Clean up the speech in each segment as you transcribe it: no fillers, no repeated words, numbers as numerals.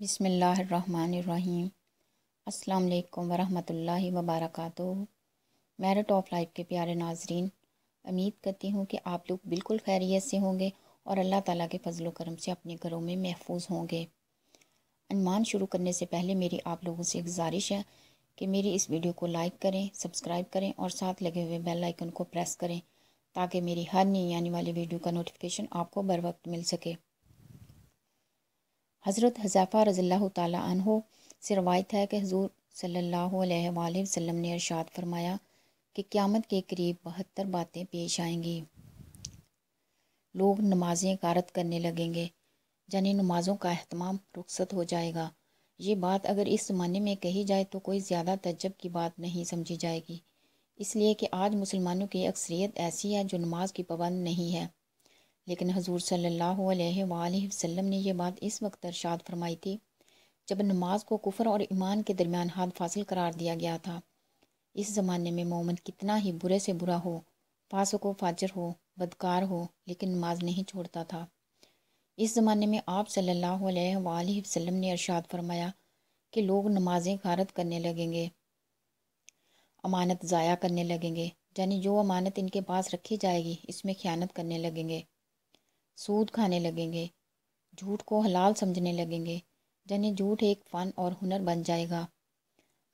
بسم اللہ الرحمن الرحیم۔ السلام علیکم ورحمۃ اللہ وبرکاتہ۔ میرٹ آف لائف کے پیارے ناظرین، امید کرتی ہوں کہ آپ لوگ بالکل خیریت سے ہوں گے اور اللہ تعالیٰ کے فضل و کرم سے اپنے گھروں میں محفوظ ہوں گے۔ عنوان شروع کرنے سے پہلے میری آپ لوگوں سے گزارش ہے کہ میری اس ویڈیو کو لائک کریں، سبسکرائب کریں اور ساتھ لگے ہوئے بیل آئیکن کو پریس کریں تاکہ میری ہر نئی آنے والی ویڈیو کا نوٹیفیکیشن آپ کو بر وقت مل سکے۔ حضرت حذیفہ رضی اللہ تعالیٰ عنہ سے روایت ہے کہ حضور صلی اللہ علیہ وآلہ وسلم نے ارشاد فرمایا کہ قیامت کے قریب 72 باتیں پیش آئیں گی۔ لوگ نمازیں غارت کرنے لگیں گے، یعنی نمازوں کا اہتمام رخصت ہو جائے گا۔ یہ بات اگر اس زمانے میں کہی جائے تو کوئی زیادہ تعجب کی بات نہیں سمجھی جائے گی، اس لیے کہ آج مسلمانوں کی اکثریت ایسی ہے جو نماز کی پابند نہیں ہے۔ لیکن حضور صلی اللہ علیہ وآلہ وسلم نے یہ بات اس وقت ارشاد فرمائی تھی جب نماز کو کفر اور ایمان کے درمیان حد فاصل قرار دیا گیا تھا۔ اس زمانے میں مومن کتنا ہی برے سے برا ہو، فاسق و فاجر ہو، بدکار ہو، لیکن نماز نہیں چھوڑتا تھا۔ اس زمانے میں آپ صلی اللہ علیہ وآلہ وسلم نے ارشاد فرمایا کہ لوگ نمازیں غارت کرنے لگیں گے، امانت ضائع کرنے لگیں گے، یعنی جو امانت ان کے پاس رکھی جائے گی اس میں خیانت کرنے لگیں گے، سود کھانے لگیں گے، جھوٹ کو حلال سمجھنے لگیں گے، یعنی جھوٹ ایک فن اور ہنر بن جائے گا،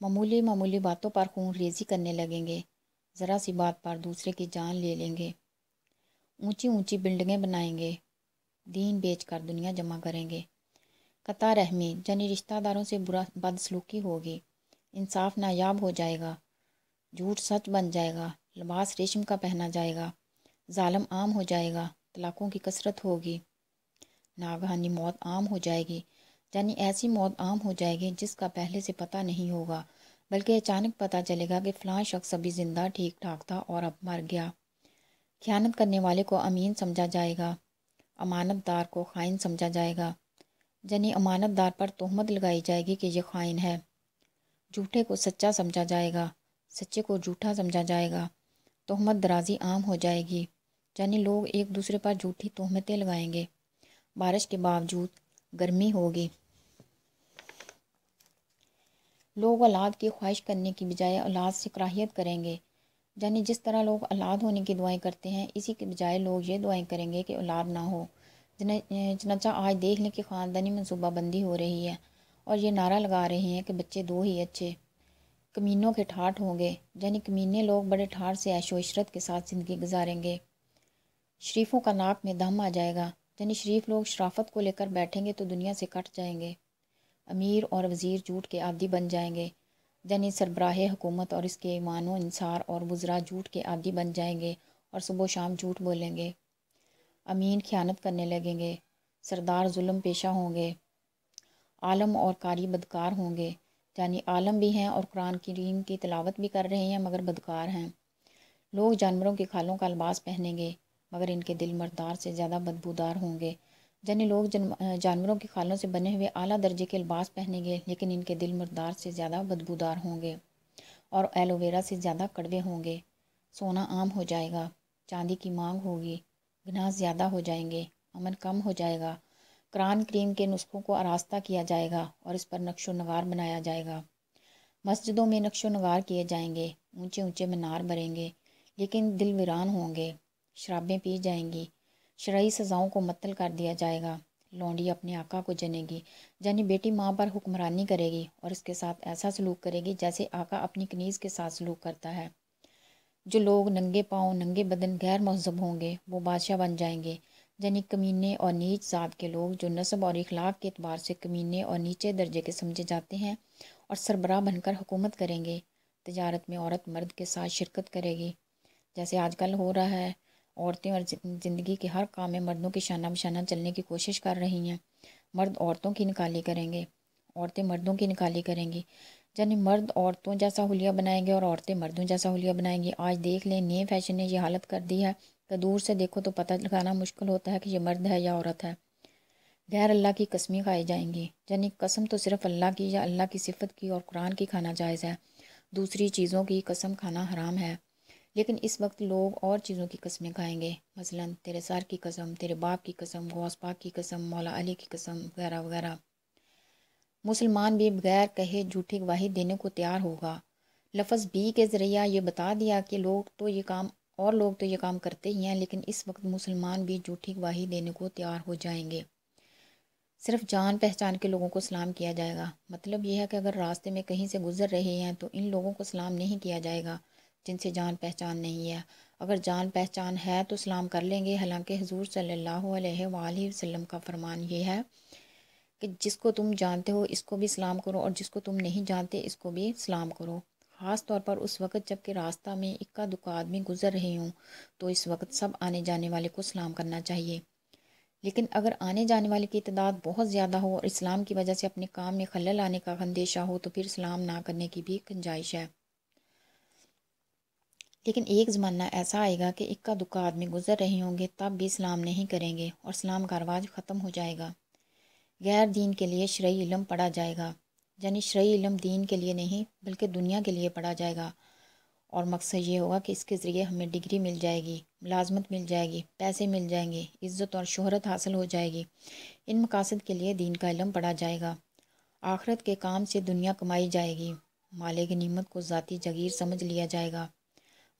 معمولی باتوں پر خون ریزی کرنے لگیں گے، ذرا سی بات پر دوسرے کی جان لے لیں گے، اونچی بلڈنگیں بنائیں گے، دین بیچ کر دنیا جمع کریں گے، قطع رحمی یعنی رشتہ داروں سے بدسلوکی ہوگی، انصاف نایاب ہو جائے گا، جھوٹ سچ بن جائے گا، لباس ریشم کا پہنا جائے گا، ظالم عام ہو جائے گا، طلاقوں کی کثرت ہوگی، ناگہانی موت عام ہو جائے گی، یعنی ایسی موت عام ہو جائے گی جس کا پہلے سے پتہ نہیں ہوگا، بلکہ اچانک پتہ چلے گا کہ فلاں شخص ابھی زندہ ٹھیک ٹھاک تھا اور اب مر گیا۔ خیانت کرنے والے کو امین سمجھا جائے گا، امانت دار کو خائن سمجھا جائے گا، یعنی امانت دار پر تہمت لگائی جائے گی کہ یہ خائن ہے، جھوٹے کو سچا سمجھا جائے گا، سچے کو جھوٹا سمجھا جائے گا، تہمت درازی عام ہو جائے گی، یعنی لوگ ایک دوسرے پر جھوٹی تہمتیں لگائیں گے، بارش کے باوجود گرمی ہوگی، لوگ اولاد کی خواہش کرنے کی بجائے اولاد سے کراہیت کریں گے، یعنی جس طرح لوگ اولاد ہونے کی دعائیں کرتے ہیں اسی کے بجائے لوگ یہ دعائیں کریں گے کہ اولاد نہ ہو۔ چنانچہ آج دیکھ لیں کہ خاندانی منصوبہ بندی ہو رہی ہے اور یہ نعرہ لگا رہے ہیں کہ بچے دو ہی اچھے۔ کمینوں کے ٹھاٹھ ہوں گے، یعنی کمینے لوگ بڑے ٹھاٹھ سے عیش و عشرت کے ساتھ زندگی گزاریں گے۔ شریفوں کا ناک میں دم آ جائے گا، یعنی شریف لوگ شرافت کو لے کر بیٹھیں گے تو دنیا سے کٹ جائیں گے۔ امیر اور وزیر جھوٹ کے عادی بن جائیں گے، یعنی سربراہ حکومت اور اس کے ایمان و انصار اور وزراء جھوٹ کے عادی بن جائیں گے اور صبح و شام جھوٹ بولیں گے۔ امین خیانت کرنے لگیں گے، سردار ظلم پیشہ ہوں گے، عالم اور قاری بدکار ہوں گے، یعنی عالم بھی ہیں اور قرآن کریم کی تلاوت بھی کر رہے ہیں مگر بدکار ہیں۔ لوگ جانوروں کی کھالوں کا لباس پہنیں گے مگر ان کے دل مردار سے زیادہ بدبودار ہوں گے، یعنی لوگ جانوروں کی کھالوں سے بنے ہوئے اعلیٰ درجے کے لباس پہنیں گے لیکن ان کے دل مردار سے زیادہ بدبودار ہوں گے اور ایلوویرا سے زیادہ کڑوے ہوں گے۔ سونا عام ہو جائے گا، چاندی کی مانگ ہوگی، گناہ زیادہ ہو جائیں گے، امن کم ہو جائے گا، قرآن کریم کے نسخوں کو آراستہ کیا جائے گا اور اس پر نقش و نگار بنایا جائے گا۔ مسجدوں میں نقش و نگار کیے جائیں گے، اونچے مینار بنیں گے لیکن دل ویران ہوں گے، شرابیں پی جائیں گی، شرعی سزاؤں کو معطل کر دیا جائے گا، لونڈی اپنے آقا کو جنے گی، یعنی بیٹی ماں پر حکمرانی کرے گی اور اس کے ساتھ ایسا سلوک کرے گی جیسے آقا اپنی کنیز کے ساتھ سلوک کرتا ہے۔ جو لوگ ننگے پاؤں ننگے بدن غیر مہذب ہوں گے وہ بادشاہ بن جائیں گے، یعنی کمینے اور نیچ ذات کے لوگ جو نسب اور اخلاق کے اعتبار سے کمینے اور نیچے درجے کے سمجھے جاتے ہیں اور سربراہ بن کر حکومت کریں گے۔ تجارت میں عورت مرد کے ساتھ شرکت کرے گی، جیسے آج کل ہو رہا ہے، عورتیں اور زندگی کے ہر کام میں مردوں کی شانہ بشانہ چلنے کی کوشش کر رہی ہیں، مرد عورتوں کی نکالی کریں گے، عورتیں مردوں کی نکالی کریں گی، یعنی مرد عورتوں جیسا حلیہ بنائیں گے اور عورتیں مردوں جیسا حلیہ بنائیں گی۔ آج دیکھ لیں نئے فیشن نے یہ حالت کر دی ہے کہ دور سے دیکھو تو پتہ لگانا مشکل ہوتا ہے کہ یہ مرد ہے یا عورت ہے۔ غیر اللہ کی قسمیں کھائی جائیں گی، یعنی قسم تو صرف اللہ کی یا اللہ کی صفت کی اور قرآن کی کھانا جائز ہے، دوسری چیزوں کی قسم کھانا حرام ہے، لیکن اس وقت لوگ اور چیزوں کی قسمیں کھائیں گے، مثلا تیرے سر کی قسم، تیرے باپ کی قسم، غوث پاک کی قسم، مولا علی کی قسم وغیرہ وغیرہ۔ مسلمان بھی بغیر کہے جھوٹی گواہی دینے کو تیار ہوگا۔ لفظ بھی کے ذریعہ یہ بتا دیا کہ لوگ تو یہ کام کرتے ہی ہیں، لیکن اس وقت مسلمان بھی جھوٹی گواہی دینے کو تیار ہو جائیں گے۔ صرف جان پہچان کے لوگوں کو سلام کیا جائے گا۔ مطلب یہ ہے کہ اگر راستے میں کہیں سے گزر رہے ہیں تو ان لوگوں کو سلام نہیں کیا جائے گا جن سے جان پہچان نہیں ہے۔ اگر جان پہچان ہے تو سلام کر لیں گے، حالانکہ حضور صلی اللہ علیہ وآلہ وسلم کا فرمان یہ ہے کہ جس کو تم جانتے ہو اس کو بھی سلام کرو، اور جس کو تم نہیں جانتے اس کو بھی سلام کرو۔ خاص طور پر اس وقت جب کہ راستہ میں اکا دکا آدمی گزر رہے ہوں تو اس وقت سب آنے جانے والے کو سلام کرنا چاہیے۔ لیکن اگر آنے جانے والے کی تعداد بہت زیادہ ہو اور اسلام کی وجہ سے اپنے کام میں خلل آنے کا اندیشہ ہو تو پھر سلام نہ کرنے کی بھی گنجائش ہے۔ لیکن ایک زمانہ ایسا آئے گا کہ اکا دکا آدمی گزر رہے ہوں گے تب بھی سلام نہیں کریں گے اور سلام کا رواج ختم ہو جائے گا۔ غیر دین کے لیے شرعی علم پڑھا جائے گا، یعنی شرعی علم دین کے لیے نہیں بلکہ دنیا کے لیے پڑھا جائے گا، اور مقصد یہ ہوگا کہ اس کے ذریعے ہمیں ڈگری مل جائے گی، ملازمت مل جائے گی، پیسے مل جائیں گے، عزت اور شہرت حاصل ہو جائے گی۔ ان مقاصد کے لیے دین کا علم پڑھا جائے گا۔ آخرت کے کام سے دنیا کمائی جائے گی۔ مال غنیمت کو ذاتی جگیر سمجھ لیا جائے گا۔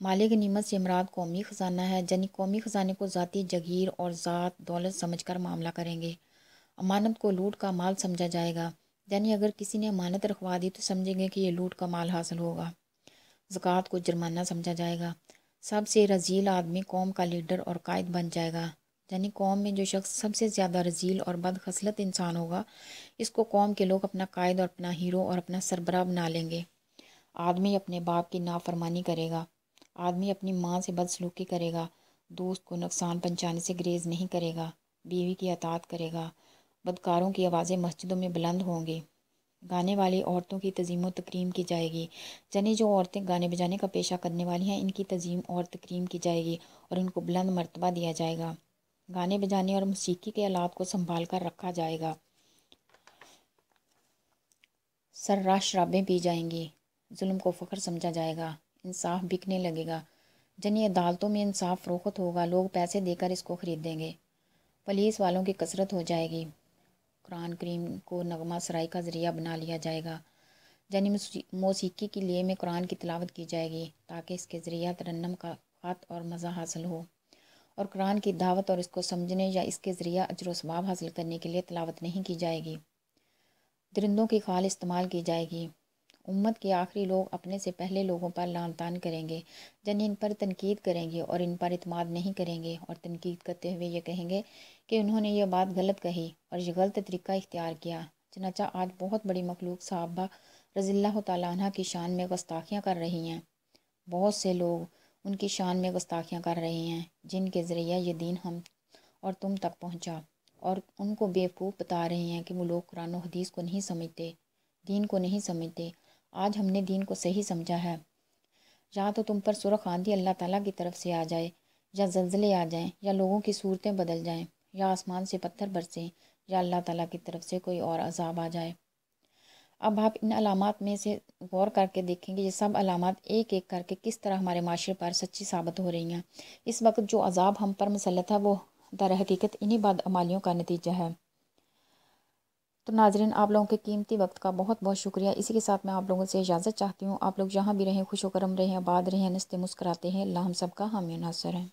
مال غنیمت سے مراد قومی خزانہ ہے، یعنی قومی خزانے کو ذاتی جگیر اور ذات دولت سمجھ کر معاملہ کریں گے۔ امانت کو لوٹ کا مال سمجھا جائے گا، یعنی اگر کسی نے امانت رکھوا دی تو سمجھیں گے کہ یہ لوٹ کا مال حاصل ہوگا۔ زکوٰۃ کو جرمانہ سمجھا جائے گا۔ سب سے رذیل آدمی قوم کا لیڈر اور قائد بن جائے گا، یعنی قوم میں جو شخص سب سے زیادہ رذیل اور بد خصلت انسان ہوگا اس کو قوم کے لوگ اپنا قائد اور اپنا ہیرو اور اپنا سربراہ بنا لیں گے۔ آدمی اپنے باپ کی نافرمانی کرے گا، آدمی اپنی ماں سے بدسلوکی کرے گا، دوست کو نقصان پہنچانے سے گریز نہیں کرے گا، بیوی کی اطاعت کرے گا۔ بدکاروں کی آوازیں مسجدوں میں بلند ہوں گی۔ گانے والی عورتوں کی تعظیم و تکریم کی جائے گی، یعنی جو عورتیں گانے بجانے کا پیشہ کرنے والی ہیں ان کی تعظیم اور تکریم کی جائے گی اور ان کو بلند مرتبہ دیا جائے گا۔ گانے بجانے اور موسیقی کے آلات کو سنبھال کر رکھا جائے گا۔ سرراہ شرابیں پی جائیں گی، ظلم کو فخر سمجھا جائے گا، انصاف بکنے لگے گا، یعنی عدالتوں میں انصاف فروخت ہوگا، لوگ پیسے دے کر اس کو خریدیں گے۔ پولیس والوں کی کثرت ہو جائے گی۔ قرآن کریم کو نغمہ سرائی کا ذریعہ بنا لیا جائے گا، یعنی موسیقی کے لیے میں قرآن کی تلاوت کی جائے گی تاکہ اس کے ذریعہ ترنم کا خط اور مزہ حاصل ہو، اور قرآن کی دعوت اور اس کو سمجھنے یا اس کے ذریعہ اجر و ثواب حاصل کرنے کے لیے تلاوت نہیں کی جائے گی۔ درندوں کی کھال استعمال کی جائے گی۔ امت کے آخری لوگ اپنے سے پہلے لوگوں پر لعن طعن کریں گے، یعنی ان پر تنقید کریں گے اور ان پر اعتماد نہیں کریں گے، اور تنقید کرتے ہوئے یہ کہیں گے کہ انہوں نے یہ بات غلط کہی اور یہ غلط طریقہ اختیار کیا۔ چنانچہ آج بہت بڑی مخلوق صحابہ رضی اللہ تعالیٰ عنہ کی شان میں گستاخیاں کر رہی ہیں۔ بہت سے لوگ ان کی شان میں گستاخیاں کر رہے ہیں جن کے ذریعہ یہ دین ہم اور تم تک پہنچا، اور ان کو بیوقوف بتا رہے ہیں کہ وہ لوگ قرآن و حدیث کو نہیں سمجھتے، دین کو نہیں سمجھتے۔ آج ہم نے دین کو صحیح سمجھا ہے۔ یا تو تم پر سرخ آندھی اللہ تعالیٰ کی طرف سے آ جائے، یا زلزلے آ جائیں، یا لوگوں کی صورتیں بدل جائیں، یا آسمان سے پتھر برسیں، یا اللہ تعالیٰ کی طرف سے کوئی اور عذاب آ جائے۔ اب آپ ان علامات میں سے غور کر کے دیکھیں گے یہ سب علامات ایک ایک کر کے کس طرح ہمارے معاشرے پر سچی ثابت ہو رہی ہیں۔ اس وقت جو عذاب ہم پر مسلط ہے وہ در حقیقت انہی بدعمالیوں کا نتیجہ ہے۔ تو ناظرین، آپ لوگوں کے قیمتی وقت کا بہت بہت شکریہ۔ اسی کے ساتھ میں آپ لوگوں سے اجازت چاہتی ہوں۔ آپ لوگ جہاں بھی رہیں خوش و کرم رہیں، آباد رہیں، ہنستے مسکراتے ہیں۔ اللہ ہم سب کا حامی و ناصر ہے۔